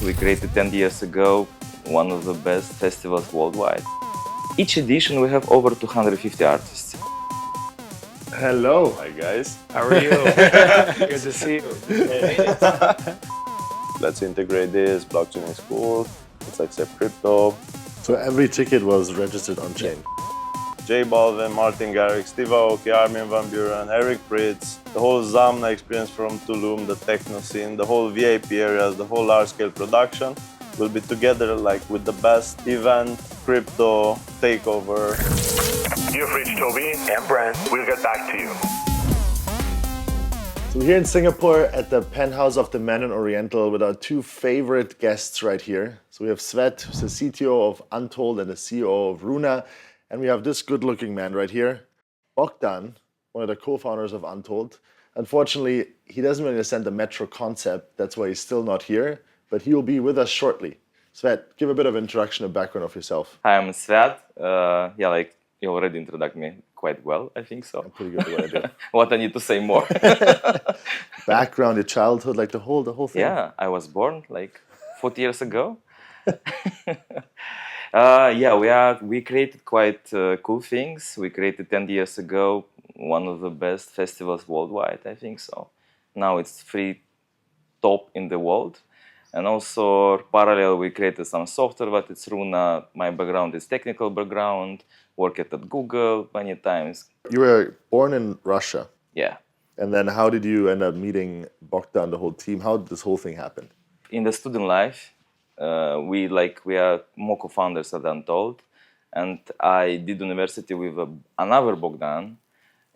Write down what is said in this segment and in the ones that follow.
we created 10 years ago, one of the best festivals worldwide. Each edition we have over 250 artists. Hello. Hi guys. How are you? Good to see you. Let's integrate this. Blockchain is cool. Let's accept crypto. So every ticket was registered on chain. J Balvin, Martin Garrix, Steve Aoki, Armin van Buren, Eric Pritz, the whole Zamna experience from Tulum, the techno scene, the whole VIP areas, the whole large-scale production will be together like with the best event, crypto, takeover. You've reached Toby and Brent. We'll get back to you. So we're here in Singapore at the penthouse of the Mandarin Oriental with our two favorite guests right here. So we have Svet, who's the CTO of Untold and the CEO of Runa. And we have this good-looking man right here, Bogdan, one of the co-founders of Untold. Unfortunately, he doesn't really understand the metro concept. That's why he's still not here, but he will be with us shortly. Svet, give a bit of introduction and background of yourself. Hi, I'm Svet. You already introduced me quite well, I think so. I'm pretty good at what I do. What I need to say more? Background, your childhood, like the whole thing. Yeah, I was born like 40 years ago. We created quite cool things. We created 10 years ago one of the best festivals worldwide, I think so. Now it's top in the world. And also, parallel, we created some software, but it's Runa. My background is technical background, worked at Google many times. You were born in Russia. Yeah. And then how did you end up meeting Bogdan, the whole team? How did this whole thing happen? In the student life, we are more co-founders at Untold, and I did university with another Bogdan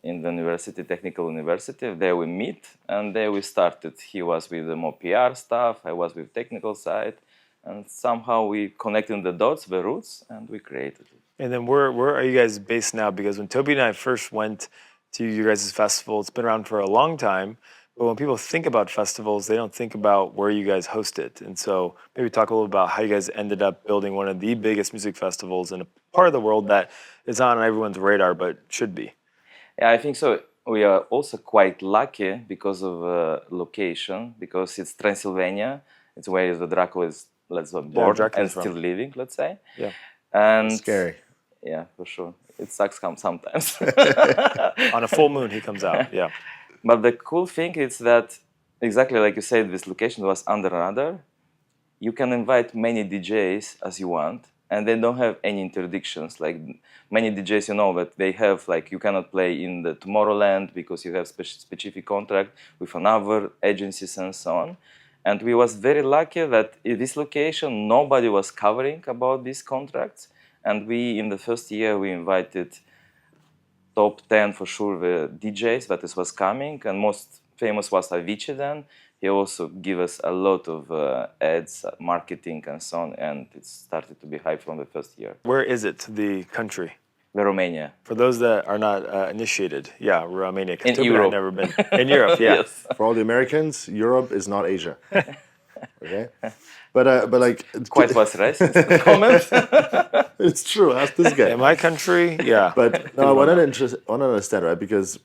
in the technical university. There we meet, and there we started. He was with the more PR stuff, I was with technical side, and somehow we connected the dots, the roots, and we created it. And then where are you guys based now? Because when Toby and I first went to your guys' festival, it's been around for a long time. But when people think about festivals, they don't think about where you guys host it. And so maybe talk a little about how you guys ended up building one of the biggest music festivals in a part of the world that is on everyone's radar, but should be. Yeah, I think so. We are also quite lucky because of location, because it's Transylvania. It's where the Dracula is born and still living, let's say. Yeah. And That's scary. Yeah, for sure. It sucks sometimes. On a full moon, he comes out, yeah. But the cool thing is that, exactly like you said, this location was under radar. You can invite many DJs as you want, and they don't have any interdictions. Like many DJs, that they have, like, you cannot play in the Tomorrowland because you have specific contract with another agencies and so on. And we was very lucky that in this location, nobody was covering about these contracts. And we, in the first year, we invited top 10 for sure the DJs that was coming, and most famous was Avicii then. He also gave us a lot of ads, marketing and so on, and it started to be high from the first year. Where is it, the country? Romania. For those that are not initiated, yeah, Romania. In Toby Europe. and I have never been. In Europe, yeah. Yes. For all the Americans, Europe is not Asia. Okay? But like... Quite was racist comment. It's true, ask this guy. In my country, yeah. But no, I want to understand, right? Because,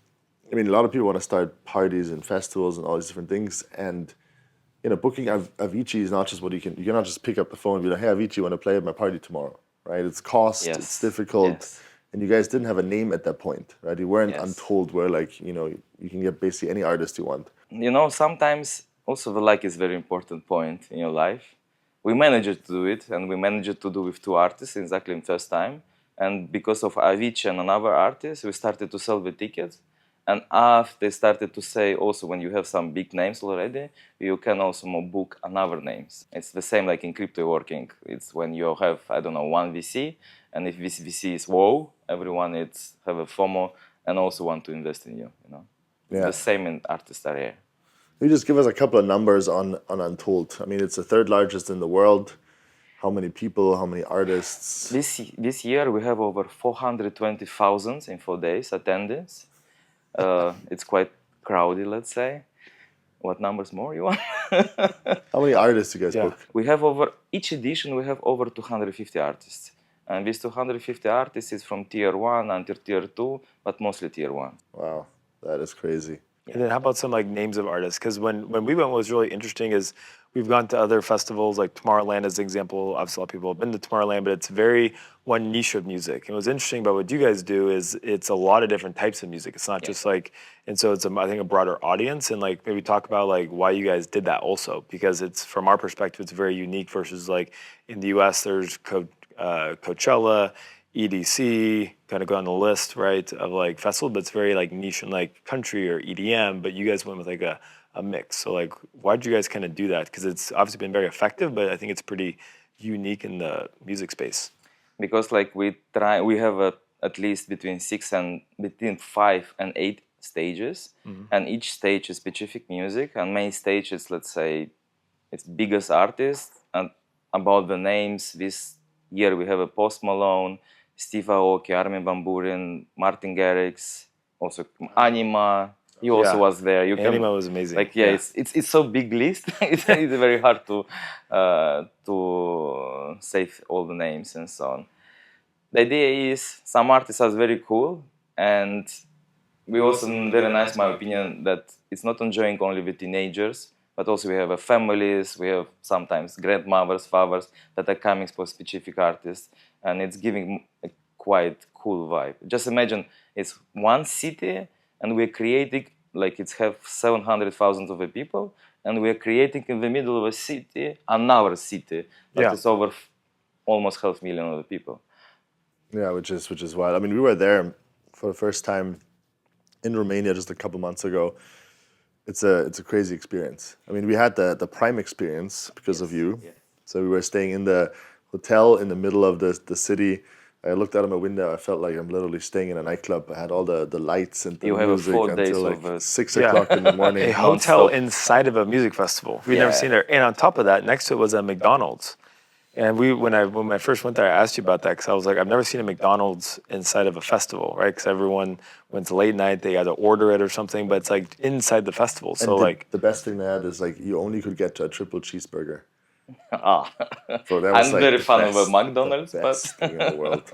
I mean, a lot of people want to start parties and festivals and all these different things. And, booking Avicii is not just what you cannot just pick up the phone and be like, hey, Avicii, want to play at my party tomorrow, right? It's cost, Yes. it's difficult. Yes. And you guys didn't have a name at that point, right? You weren't Yes. Untold where, like, you can get basically any artist you want. Sometimes also the luck is a very important point in your life. We managed to do it, and we managed to do with two artists exactly in first time. And because of Avicii and another artist, we started to sell the tickets. And after they started to say also when you have some big names already, you can also book another names. It's the same like in crypto working. It's when you have, one VC, and if this VC is wow, everyone have a FOMO and also want to invest in you. Yeah. The same in artist area. Can you just give us a couple of numbers on Untold? I mean, it's the third largest in the world. How many people, how many artists? This year we have over 420,000 in 4 days attendees. It's quite crowded, let's say. What numbers more you want? How many artists do you guys book? We have each edition we have over 250 artists. And these 250 artists is from tier 1 until tier 2, but mostly tier 1. Wow, that is crazy. And then how about some names of artists? Because when we went, what was really interesting is we've gone to other festivals like Tomorrowland as an example. Obviously, a lot of people have been to Tomorrowland, but it's very one niche of music. And what's interesting about what you guys do is it's a lot of different types of music. It's not just like, and so it's I think a broader audience, and like maybe talk about like why you guys did that also, because it's from our perspective, it's very unique versus like in the US, there's Coachella, EDC, kind of go on the list, right, of like festival, but it's very like niche and like country or EDM, but you guys went with like a mix. So like, why did you guys kind of do that? Because it's obviously been very effective, but I think it's pretty unique in the music space. Because like we have at least between 5 and 8 stages, and each stage is specific music, and main stage is, let's say, it's biggest artists. And about the names, this year we have a Post Malone, Steve Aoki, Armin van Buuren, Martin Garrix, also Anima. He also was there. Anima was amazing. Like it's so big list. it's very hard to save all the names and so on. The idea is some artists are very cool, and we also very nice, in my opinion, that it's not enjoying only with teenagers, but also we have families. We have sometimes grandmothers, fathers that are coming for specific artists, and it's giving a quite cool vibe. Just imagine it's one city, and we're creating like it's have 700,000 of the people, and we're creating in the middle of a city another city that is over almost 500,000 of the people. Yeah, which is wild. I mean, we were there for the first time in Romania just a couple months ago. It's a crazy experience. I mean, we had the prime experience because of you. Yeah. So we were staying in the hotel in the middle of the city. I looked out of my window. I felt like I'm literally staying in a nightclub. I had all the lights and the music until like 6 o'clock in the morning. A hotel inside of a music festival. We've never seen it. And on top of that, next to it was a McDonald's. And when I first went there, I asked you about that because I was like, I've never seen a McDonald's inside of a festival, right? Because everyone, when it's late night, they either order it or something, but it's like inside the festival. So the best thing they had is like you only could get to a triple cheeseburger. So that was I'm very fan of a McDonald's, the best thing in the world.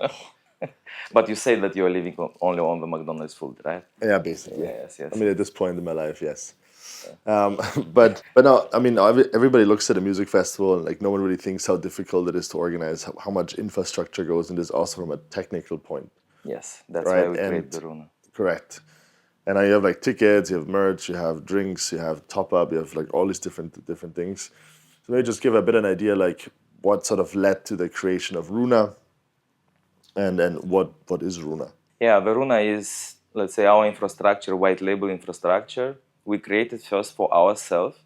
But you say that you are living only on the McDonald's food, right? Yeah, basically. Yes. I mean, at this point in my life, yes. But no, I mean, everybody looks at a music festival and like no one really thinks how difficult it is to organize, how much infrastructure goes into this, also from a technical point. Yes, that's right? Why we create the Runa. Correct. And now you have like tickets, you have merch, you have drinks, you have top up, you have like all these different things. So maybe just give a bit of an idea like what sort of led to the creation of Runa, and then what is Runa? Yeah, the Runa is, let's say, our infrastructure, white label infrastructure. We created first for ourselves.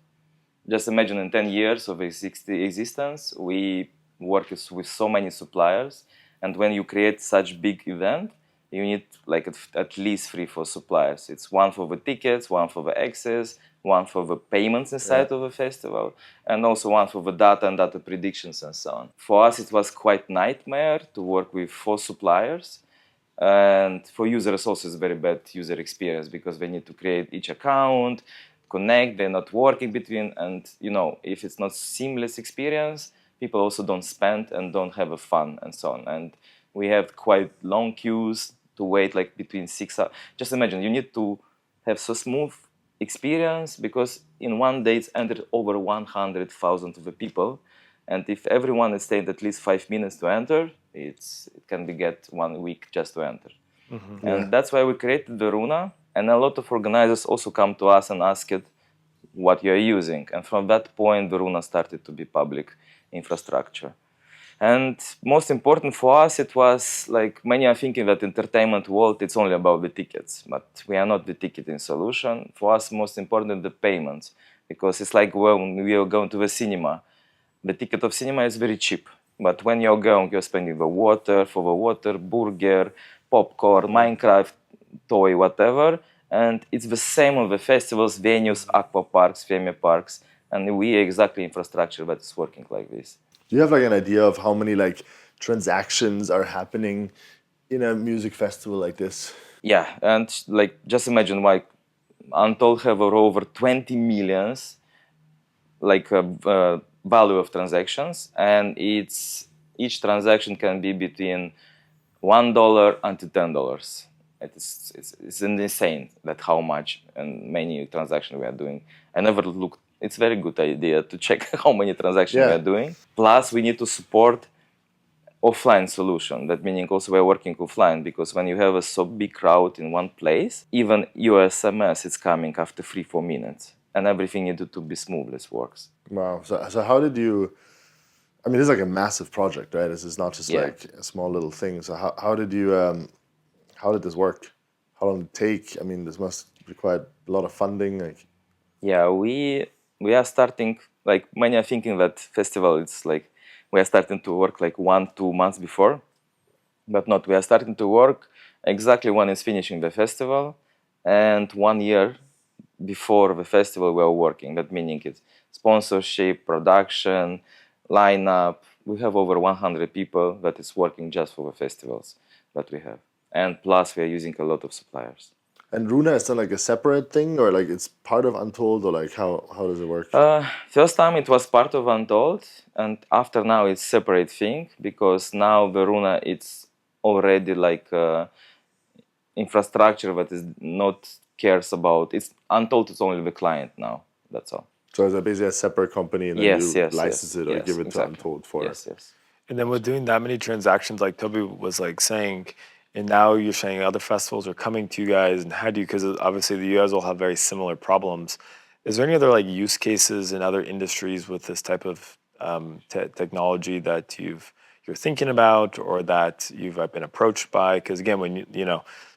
Just imagine in 10 years of existence, we work with so many suppliers. And when you create such big event, you need like at least 3 for suppliers. It's one for the tickets, one for the access, one for the payments inside of the festival, and also one for the data and data predictions and so on. For us, it was quite nightmare to work with 4 suppliers. And for users also it's very bad user experience because they need to create each account, connect, they're not working between, and if it's not seamless experience, people also don't spend and don't have a fun and so on. And we have quite long queues to wait like between 6 hours. Just imagine, you need to have so smooth experience because in one day it's entered over 100,000 of the people. And if everyone is staying at least 5 minutes to enter, it can be get 1 week just to enter. Mm-hmm. And that's why we created the Runa. And a lot of organizers also come to us and ask it what you're using. And from that point, the Runa started to be public infrastructure. And most important for us, it was like many are thinking that entertainment world, it's only about the tickets. But we are not the ticketing solution. For us, most important, the payments. Because it's like when we are going to the cinema. The ticket of cinema is very cheap, but when you're going, you're spending the water, burger, popcorn, Minecraft, toy, whatever, and it's the same on the festivals, venues, aqua parks, theme parks, and we exactly infrastructure that is working like this. Do you have like an idea of how many like transactions are happening in a music festival like this? Yeah, and like just imagine like Untold have over 20 millions, like value of transactions, and each transaction can be between $1 until $10. It's insane that how much and many transactions we are doing. I never looked it's very good idea to check how many transactions Yeah. we are doing. Plus, we need to support offline solution. That meaning also we're working offline, because when you have a so big crowd in one place, even your SMS is coming after 3-4 minutes, and everything needed to be smooth. Works. Wow. So how did you? I mean, this is like a massive project, right? This is not just Yeah. like a small little thing. So how did you? How did this work? How long did it take? I mean, this must require a lot of funding. Like, Yeah, we are starting, like many are thinking that festival it's like we are starting to work like 1-2 months before, but not. We are starting to work exactly when it's finishing the festival, and 1 year before the festival we are working. That meaning it's sponsorship, production, lineup. We have over 100 people that is working just for the festivals that we have, and plus we are using a lot of suppliers. and Runa, is that like a separate thing, or like it's part of Untold, or like how does it work? First time it was part of Untold, and after now it's separate thing, because now the Runa it's already like infrastructure that is not cares about. It's Untold. It's only the client now. That's all. So is that basically a separate company, and then you license it or give it to Untold for? Yes. And then with doing that many transactions, like Toby was like saying, and now you're saying other festivals are coming to you guys, and how do you, because obviously you guys all have very similar problems. Is there any other like use cases in other industries with this type of technology that you're thinking about, or that you've been approached by? Because again, when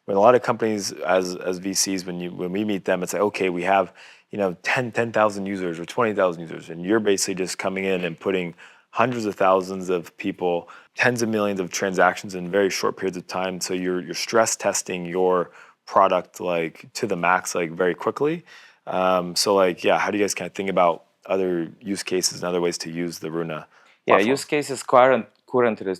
when a lot of companies as VCs, when we meet them, it's like, okay, we have 10,000 users or 20,000 users, and you're basically just coming in and putting hundreds of thousands of people, tens of millions of transactions in very short periods of time. So you're stress testing your product like to the max, like very quickly. So like, yeah, how do you guys kind of think about other use cases and other ways to use the Runa platform? Use cases, current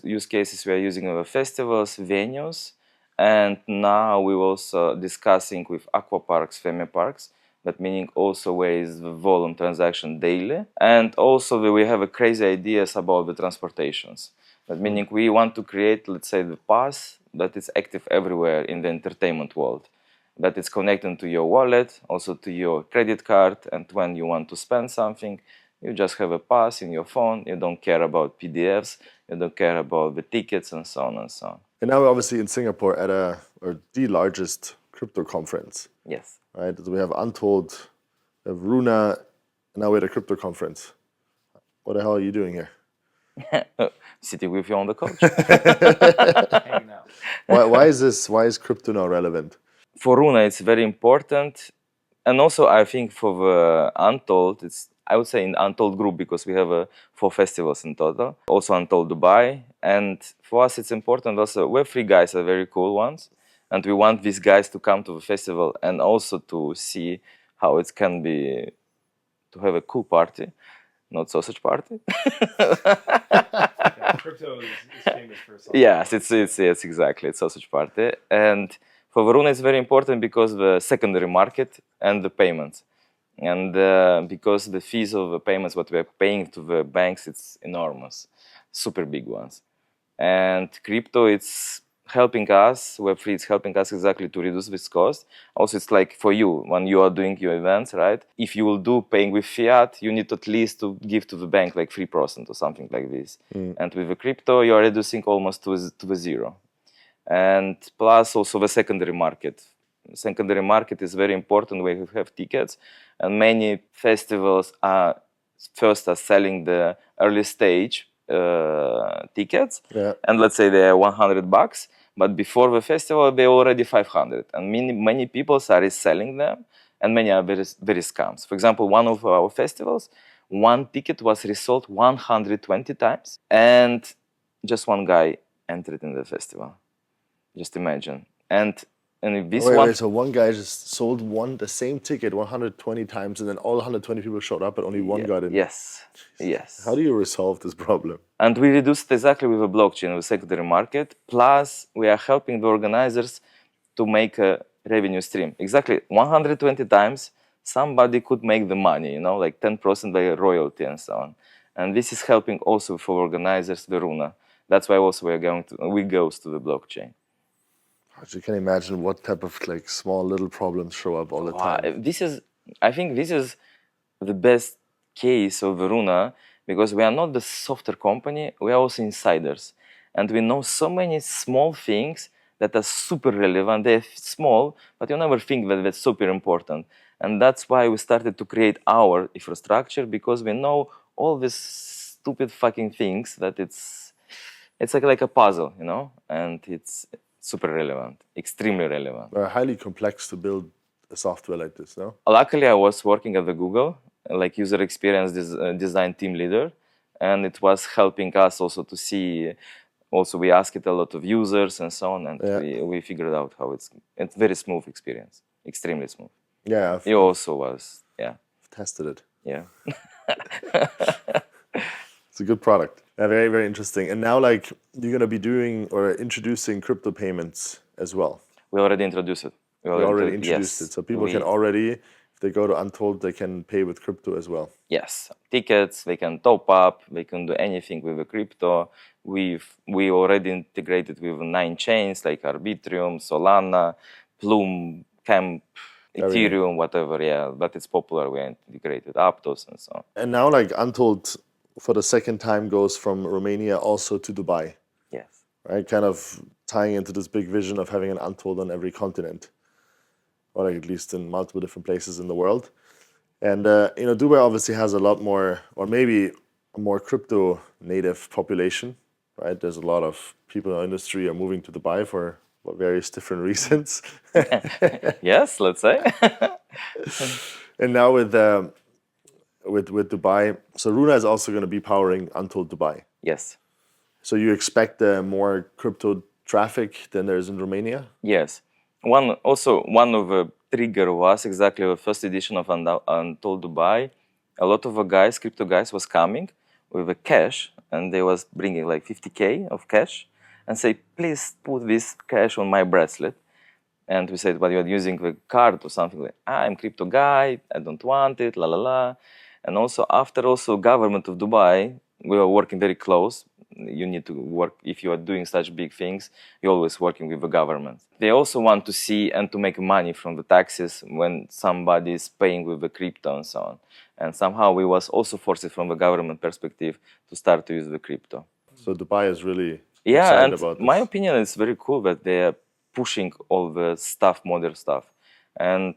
use cases we are using our festivals, venues, and now we're also discussing with aqua parks, theme parks. That meaning also where is the volume transaction daily, and also we have a crazy ideas about the transportations. That meaning we want to create, let's say, the pass that is active everywhere in the entertainment world, that is connected to your wallet, also to your credit card, and when you want to spend something, you just have a pass in your phone. You don't care about PDFs, you don't care about the tickets, and so on and so on. And now we're obviously in Singapore at the largest crypto conference. Yes. Right, so we have Untold, we have Runa, and now we're at a crypto conference. What the hell are you doing here? Sitting with you on the couch. Hanging out. Why is crypto now relevant? For Runa, it's very important, and also I think for the Untold, I would say in Untold group, because we have 4 festivals in total. Also Untold Dubai, and for us it's important also. Web3 guys are very cool ones. And we want these guys to come to the festival and also to see how it can be, to have a cool party, not sausage party. Crypto is famous for sausage. Yes, it's exactly, it's sausage party. And for Varuna it's very important because the secondary market and the payments. And because the fees of the payments, what we're paying to the banks, it's enormous, super big ones. And crypto, it's helping us, Web3 is helping us exactly to reduce this cost. Also, it's like for you, when you are doing your events, right? If you will do paying with fiat, you need at least to give to the bank like 3% or something like this. And with the crypto, you are reducing almost to the zero. And plus also the secondary market. Secondary market is very important where you have tickets, and many festivals are selling the early stage tickets, and let's say they are $100, but before the festival they're already 500, and many people are reselling them, and many are very scams. For example, one of our festivals, one ticket was resold 120 times, and just one guy entered in the festival. Just imagine. And this so one guy just sold the same ticket 120 times, and then all 120 people showed up, but only one got in. Yes. How do you resolve this problem? And we reduced exactly with the blockchain, the secondary market. Plus, we are helping the organizers to make a revenue stream. Exactly 120 times, somebody could make the money, like 10% by royalty and so on. And this is helping also for organizers, the Runa. That's why also we goes to the blockchain. You can imagine what type of small little problems show up all the time. I think this is the best case of Runa, because we are not the software company, we are also insiders. And we know so many small things that are super relevant. They're small, but you never think that that's super important. And that's why we started to create our infrastructure, because we know all these stupid fucking things that it's like a puzzle, you know, and it's super relevant, extremely relevant. Highly complex to build a software like this, no? Luckily, I was working at the Google, like user experience design team leader, and it was helping us also to see. Also, we asked it a lot of users and so on, and we figured out how it's very smooth experience, extremely smooth. Yeah, You also was, yeah. I've tested it. Yeah. It's a good product. Yeah, very, very interesting. And now, like, you're going to be doing or introducing crypto payments as well. We already introduced it. We already introduced yes, it. So people can already, if they go to Untold, they can pay with crypto as well. Yes. Tickets, they can top up, they can do anything with the crypto. We already integrated with 9 chains like Arbitrum, Solana, Plume, Camp, Ethereum, whatever, yeah. But it's popular. We integrated Aptos and so on. And now, like, Untold for the second time goes from Romania also to Dubai. Yes. Right? Kind of tying into this big vision of having an Untold on every continent, or like at least in multiple different places in the world. And, you know, Dubai obviously has a lot more, or maybe a more crypto native population, right? There's a lot of people in the industry are moving to Dubai for various different reasons. Yes, let's say. And now with Dubai, so Runa is also going to be powering Untold Dubai. Yes. So you expect more crypto traffic than there is in Romania? Yes. One of the trigger was exactly the first edition of Untold Dubai. A lot of crypto guys was coming with a cash, and they was bringing like 50K of cash and say, please put this cash on my bracelet. And we said, well, you're using the card or something like, I'm crypto guy, I don't want it, la la la. And also after government of Dubai, we were working very close. You need to work, if you are doing such big things, you're always working with the government. They also want to see and to make money from the taxes when somebody is paying with the crypto and so on. And somehow we was also forced from the government perspective to start to use the crypto. So Dubai is really excited about this. My opinion is very cool that they are pushing all the stuff, modern stuff. And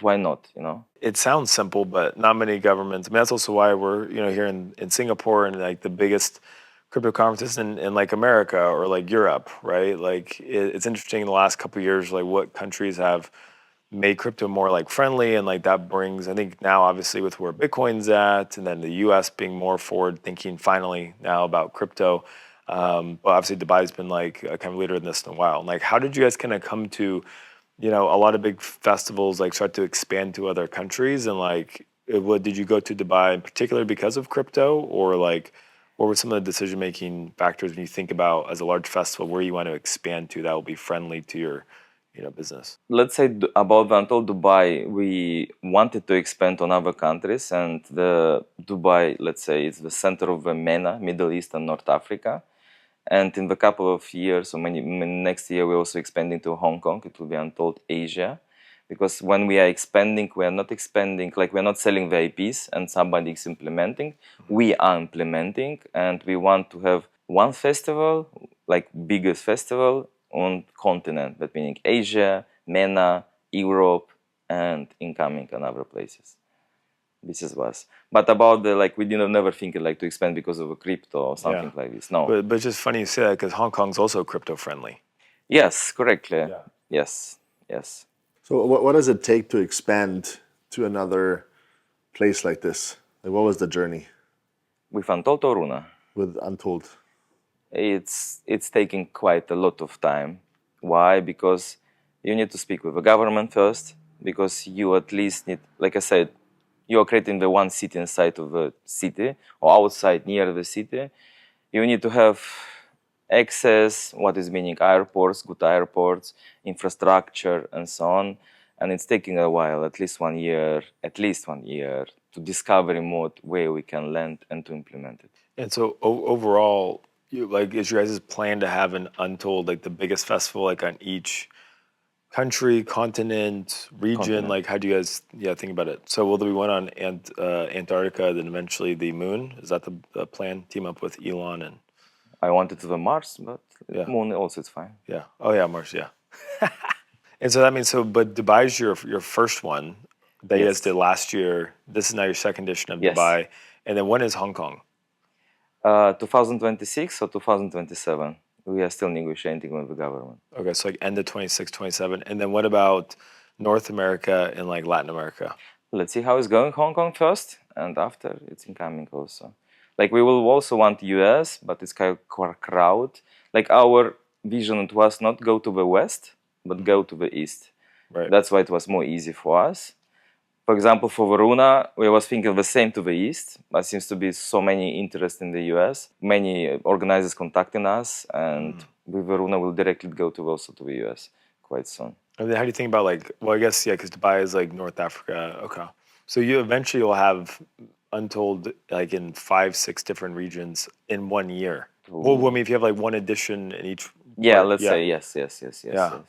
why not, you know? It sounds simple, but not many governments. I mean, that's also why we're, you know, here in Singapore and like the biggest crypto conferences in like America or like Europe, right? Like it's interesting in the last couple of years, like what countries have made crypto more like friendly, and like that brings, I think now obviously with where Bitcoin's at, and then the US being more forward thinking finally now about crypto. But obviously Dubai's been like a kind of leader in this in a while. Like how did you guys kind of come to, you know, a lot of big festivals like start to expand to other countries, and like what did you go to Dubai in particular because of crypto, or like what were some of the decision-making factors when you think about as a large festival where you want to expand to that will be friendly to your, you know, business? Let's say about Untold Dubai, we wanted to expand on other countries, and the Dubai, let's say, is the center of the MENA, Middle East and North Africa. And in the couple of years, or next year, we're also expanding to Hong Kong. It will be Untold Asia. Because when we are expanding, we are not expanding, like we're not selling VIPs and somebody is implementing. We are implementing, and we want to have one festival, like biggest festival on continent. That meaning Asia, MENA, Europe, and incoming and other places. This is was. But about the, like, we didn't never think like to expand because of a crypto or something like this. No. But it's just funny you say that because Hong Kong's also crypto friendly. Yes, correctly. Yeah. Yes, yes. So what does it take to expand to another place like this? Like, what was the journey? With Untold or Runa? With Untold. It's taking quite a lot of time. Why? Because you need to speak with the government first, because you at least need, like I said, you are creating the one city inside of the city or outside near the city. You need to have access, what is meaning airports, good airports, infrastructure, and so on. And it's taking a while, at least 1 year, to discover a mode where we can land and to implement it. And so overall, is your guys' plan to have an Untold, like the biggest festival, like on each country, continent, region? Continent. Like, how do you guys think about it? So will there be one on Antarctica, then eventually the moon? Is that the plan? Team up with Elon and I wanted to the Mars, but Yeah. Moon also is fine. yeah. Oh yeah, Mars. Yeah. And so that means but Dubai is your first one that you guys Yes. did last year. This is now your second edition of Yes. Dubai, and then when is Hong Kong? 2026 or 2027. We are still negotiating with the government. Okay, so like end of 26, 27. And then what about North America and like Latin America? Let's see how it's going. Hong Kong first, and after it's incoming also. Like we will also want US, but it's kind of crowd. Like our vision, it was not go to the west, but go to the east. Right. That's why it was more easy for us. For example, for Varuna, we was thinking the same to the east, but seems to be so many interest in the US. Many organizers contacting us, and with Varuna, we'll directly go to also to the US quite soon. And then how do you think about like, well, I guess, yeah, because Dubai is like North Africa. Okay. So you eventually will have Untold like in 5, 6 different regions in 1 year. Well, I mean, if you have like one edition in each. Yeah, part, let's say yes. Yeah.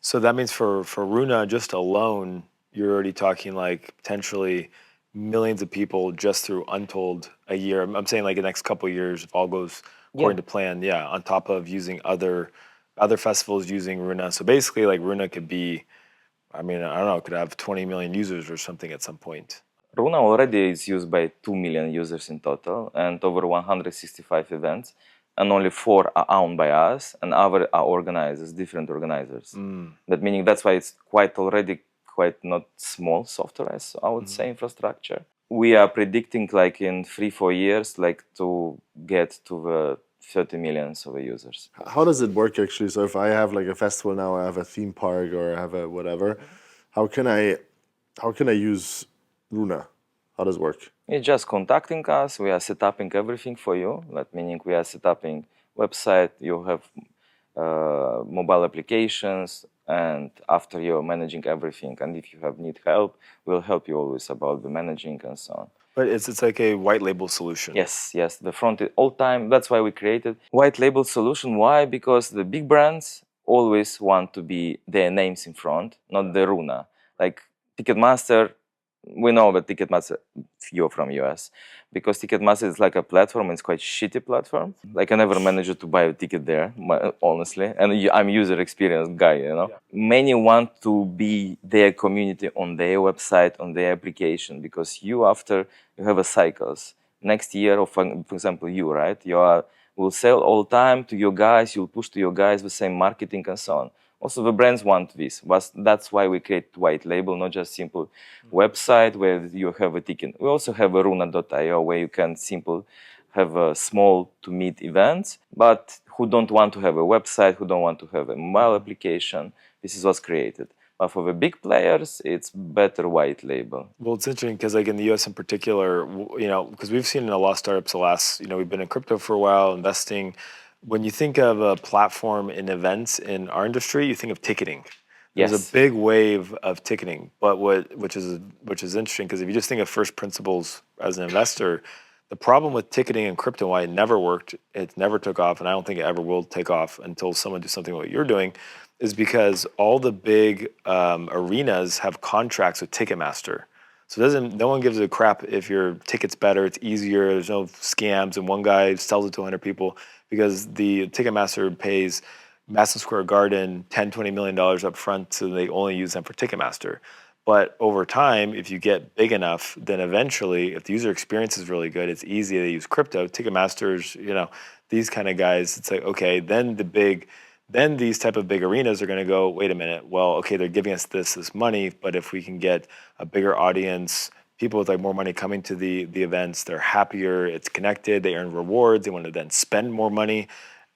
So that means for Runa just alone, you're already talking like potentially millions of people just through Untold a year. I'm saying like the next couple of years, if all goes according to plan, on top of using other festivals using Runa. So basically like Runa could be, I mean, I don't know, it could have 20 million users or something at some point. Runa already is used by 2 million users in total and over 165 events, and only 4 are owned by us and other are organizers, different organizers. That meaning that's why it's quite not small software, as I would say, infrastructure. We are predicting like in 3-4 years, like to get to the 30 millions of users. How does it work actually? So if I have like a festival now, I have a theme park or I have a whatever, how can I use Runa? How does it work? It's just contacting us. We are setting everything for you. That meaning we are setting website. You have mobile applications, and after you're managing everything, and if you need help, we'll help you always about the managing and so on. But it's like a white label solution. Yes. The front all time. That's why we created white label solution. Why? Because the big brands always want to be their names in front, not the Runa. Like Ticketmaster, we know that Ticketmaster, you're from US, because Ticketmaster is like a platform. It's quite shitty platform. Like I never managed to buy a ticket there, honestly. And I'm user experience guy, Many want to be their community on their website, on their application, because you have a cycles. Next year, or for example, right? Will sell all the time to your guys. You'll push to your guys the same marketing and so on. Also, the brands want this. That's why we create white label, not just simple website where you have a ticket. We also have a runa.io where you can have a small to mid events, but who don't want to have a website, who don't want to have a mobile application. This is what's created. But for the big players, it's better white label. Well, it's interesting because like in the US in particular, because we've seen in a lot of startups the last, we've been in crypto for a while, investing. When you think of a platform in events in our industry, you think of ticketing. There's a big wave of ticketing, but which is interesting because if you just think of first principles as an investor, the problem with ticketing and crypto, why it never worked, it never took off, and I don't think it ever will take off until someone does something like what you're doing, is because all the big arenas have contracts with Ticketmaster. So no one gives a crap if your ticket's better, it's easier, there's no scams, and one guy sells it to 100 people because the Ticketmaster pays Madison Square Garden $10, $20 million up front, so they only use them for Ticketmaster. But over time, if you get big enough, then eventually, if the user experience is really good, it's easy to use crypto. Ticketmasters, these kind of guys, it's like, okay, then these type of big arenas are going to go, wait a minute, well, okay, they're giving us this money, but if we can get a bigger audience, people with like more money coming to the events, they're happier, it's connected, they earn rewards, they want to then spend more money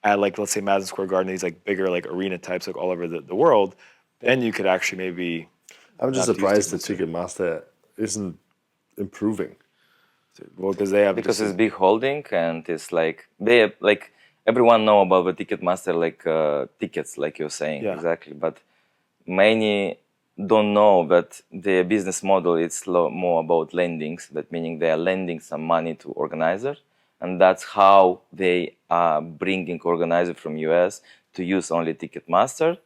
at like, let's say Madison Square Garden, these like bigger like arena types like all over the world, then you could actually maybe... I'm just surprised that Ticketmaster isn't improving. Well, because it's big holding, and it's like everyone know about the Ticketmaster tickets, like you're saying, exactly. But many don't know that their business model is more about lendings. That meaning they are lending some money to organizer, and that's how they are bringing organizer from US to use only Ticketmaster.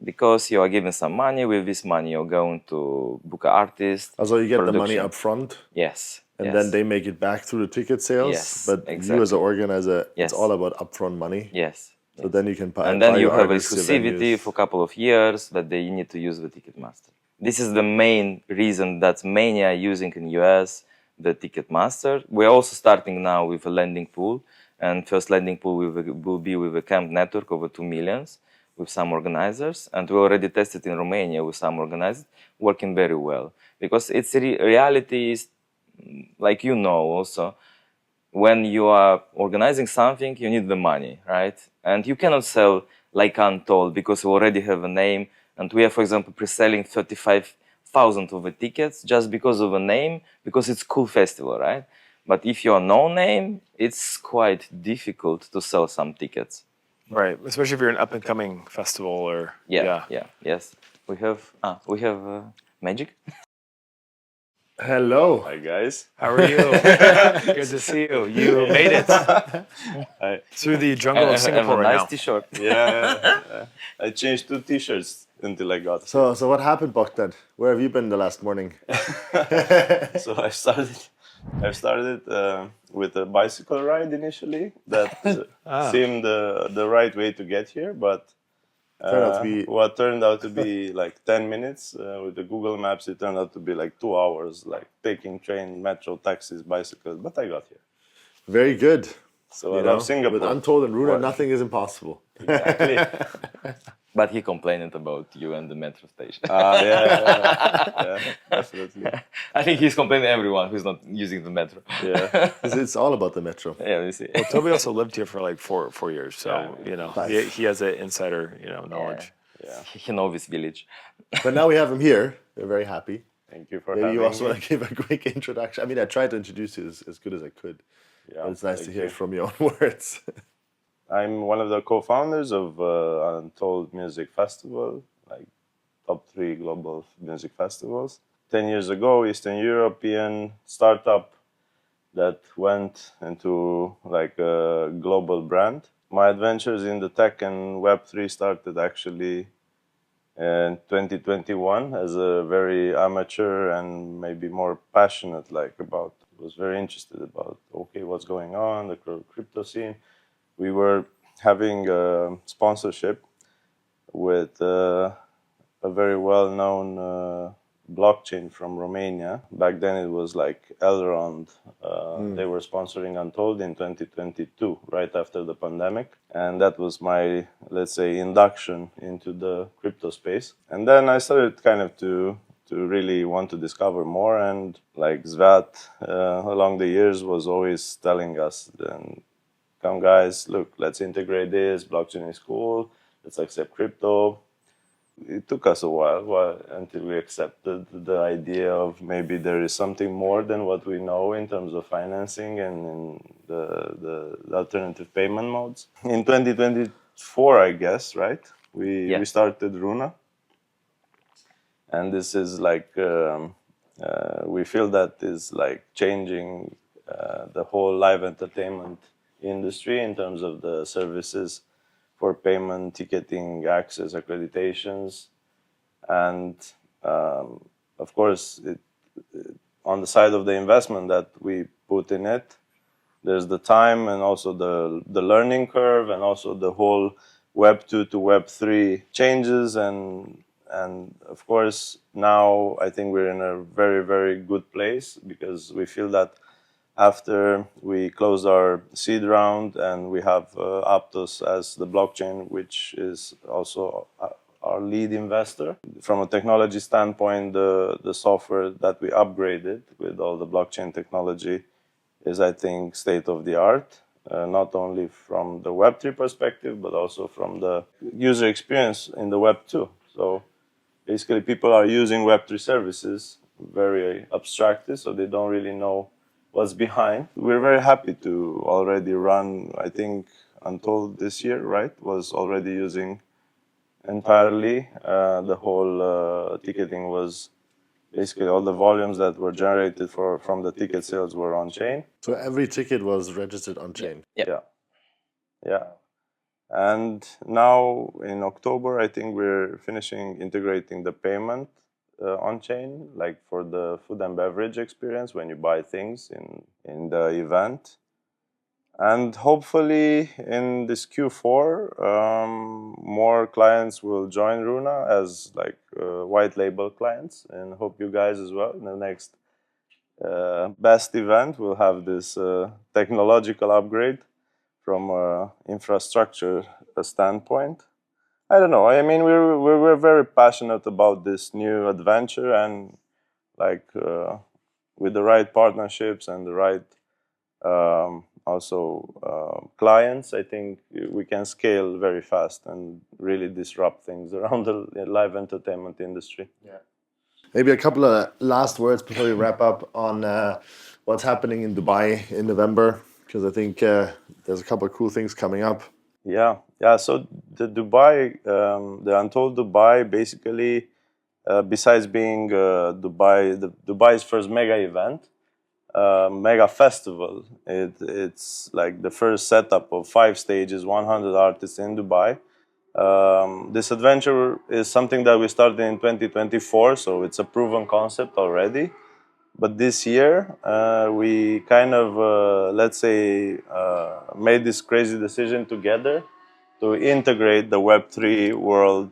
because you are given some money. With this money, you're going to book an artist. Also, you get the money production. up front, Yes. and yes. then they make it back through the ticket sales. Yes, But you exactly. as an organizer, Yes. it's all about upfront money. Yes. So then you can buy, and then buy you your have artists, your exclusivity venues. for a couple of years that they need to use the Ticketmaster. This is the main reason that many are using in US the Ticketmaster. We're also starting now with a landing pool, and first landing pool will be with a camp network over 2 millions with some organizers, and we already tested in Romania with some organizers, working very well. Because it's reality is, like you know also, when you are organizing something, you need the money, right? And you cannot sell like Untold because you already have a name. And we are, for example, pre-selling 35,000 of the tickets just because of a name, because it's a cool festival, right? But if you're no name, it's quite difficult to sell some tickets. Right, especially if you're an up-and-coming festival or... Yes. We have Magic. Hello. Hi guys. How are you? Good to see you. You made it through the jungle of Singapore a right nice now. T-shirt. Yeah. I changed 2 T-shirts until I got. So what happened, Bogdan? Where have you been the last morning? So I started with a bicycle ride initially. That seemed the right way to get here, but what turned out to be like 10 minutes with the Google Maps, it turned out to be like 2 hours, like taking train, metro, taxis, bicycles. But I got here. Very good. So I love Singapore. With Untold and Runa, nothing is impossible. Exactly. But he complained about you and the metro station. Yeah, definitely. I think he's complaining to everyone who's not using the metro. Yeah. It's all about the metro. Yeah, we see. Well, Toby also lived here for like four years, so he has an insider knowledge. Yeah. He knows this village. But now we have him here. We're very happy. Thank you for Maybe having you also me. want to give a quick introduction. I mean, I tried to introduce you as good as I could. Yeah, but it's nice to thank hear you. it from your own words. I'm one of the co-founders of Untold Music Festival, like top 3 global music festivals. 10 years ago, Eastern European startup that went into like a global brand. My adventures in the tech and Web3 started actually in 2021 as a very amateur and maybe more passionate, was very interested about, okay, what's going on, the crypto scene. We were having a sponsorship with a very well-known blockchain from Romania. Back then it was like Elrond. They were sponsoring Untold in 2022, right after the pandemic. And that was my, let's say, induction into the crypto space. And then I started kind of to really want to discover more. And like Svat, along the years, was always telling us, come guys, look, let's integrate this, blockchain is cool, let's accept crypto. It took us a while until we accepted the idea of maybe there is something more than what we know in terms of financing and in the alternative payment modes. In 2024, I guess, right? We started Runa. And this is like, we feel that is like changing the whole live entertainment industry in terms of the services for payment, ticketing, access, accreditations. And of course, on the side of the investment that we put in it, there's the time and also the learning curve and also the whole Web 2 to Web 3 changes. And of course, now I think we're in a very, very good place because we feel that after we close our seed round and we have Aptos as the blockchain, which is also our lead investor. From a technology standpoint, the software that we upgraded with all the blockchain technology is, I think, state of the art, not only from the Web3 perspective, but also from the user experience in the Web2. So basically, people are using Web3 services very abstractly, so they don't really know what's behind. We're very happy to already run, I think, Untold this year, right? Was already using entirely. The whole ticketing was basically all the volumes that were generated from the ticket sales were on chain. So every ticket was registered on chain. Yeah. And now in October, I think we're finishing integrating the payment on-chain, like for the food and beverage experience when you buy things in the event. And hopefully in this Q4, more clients will join Runa as like white label clients, and hope you guys as well. In the next best event, we'll have this technological upgrade from infrastructure standpoint. I don't know. I mean, we're very passionate about this new adventure, and like with the right partnerships and the right clients, I think we can scale very fast and really disrupt things around the live entertainment industry. Yeah. Maybe a couple of last words before we wrap up on what's happening in Dubai in November, because I think there's a couple of cool things coming up. Yeah. So the the Untold Dubai, basically, besides being Dubai's first mega event, mega festival, it's like the first setup of 5 stages, 100 artists in Dubai. This adventure is something that we started in 2024, so it's a proven concept already. But this year, we kind of, made this crazy decision together to integrate the Web3 world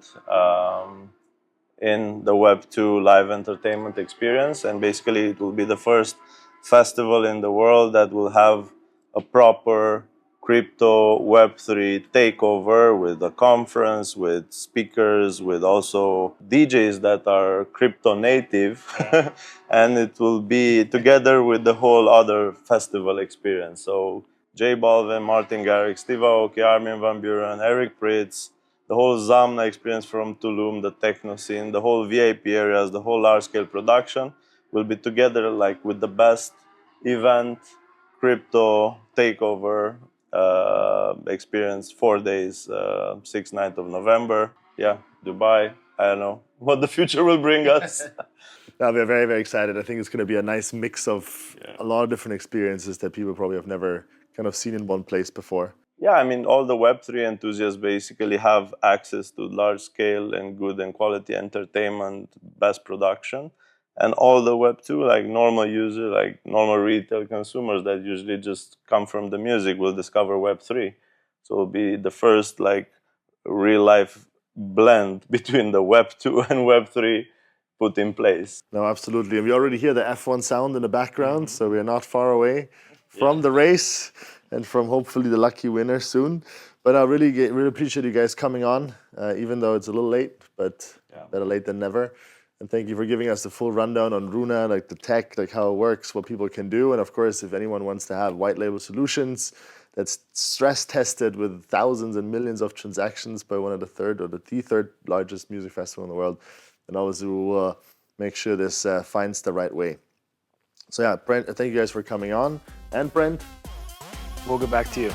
in the Web2 live entertainment experience. And basically, it will be the first festival in the world that will have a proper crypto Web3 takeover with a conference, with speakers, with also DJs that are crypto native. And it will be together with the whole other festival experience. So J Balvin, Martin Garrix, Steve Aoki, Armin van Buuren, Eric Prydz, the whole Zamna experience from Tulum, the techno scene, the whole VIP areas, the whole large-scale production will be together like with the best event, crypto takeover experience, 4 days, 6th, 9th of November. Yeah, Dubai. I don't know what the future will bring us. Now, we're very, very excited. I think it's going to be a nice mix of a lot of different experiences that people probably have never kind of seen in one place before. Yeah, I mean, all the Web3 enthusiasts basically have access to large scale and good and quality entertainment, best production. And all the Web2, like normal users, like normal retail consumers that usually just come from the music will discover Web3. So it'll be the first like real life blend between the Web2 and Web3 put in place. No, absolutely. And we already hear the F1 sound in the background, so we are not far away from the race and from hopefully the lucky winner soon. But I really appreciate you guys coming on, even though it's a little late, but better late than never. And thank you for giving us the full rundown on Runa, like the tech, like how it works, what people can do. And of course, if anyone wants to have white label solutions that's stress tested with thousands and millions of transactions by one of the third largest music festival in the world, then obviously we'll make sure this finds the right way. So yeah, Brent, thank you guys for coming on. And Brent, We'll get back to you.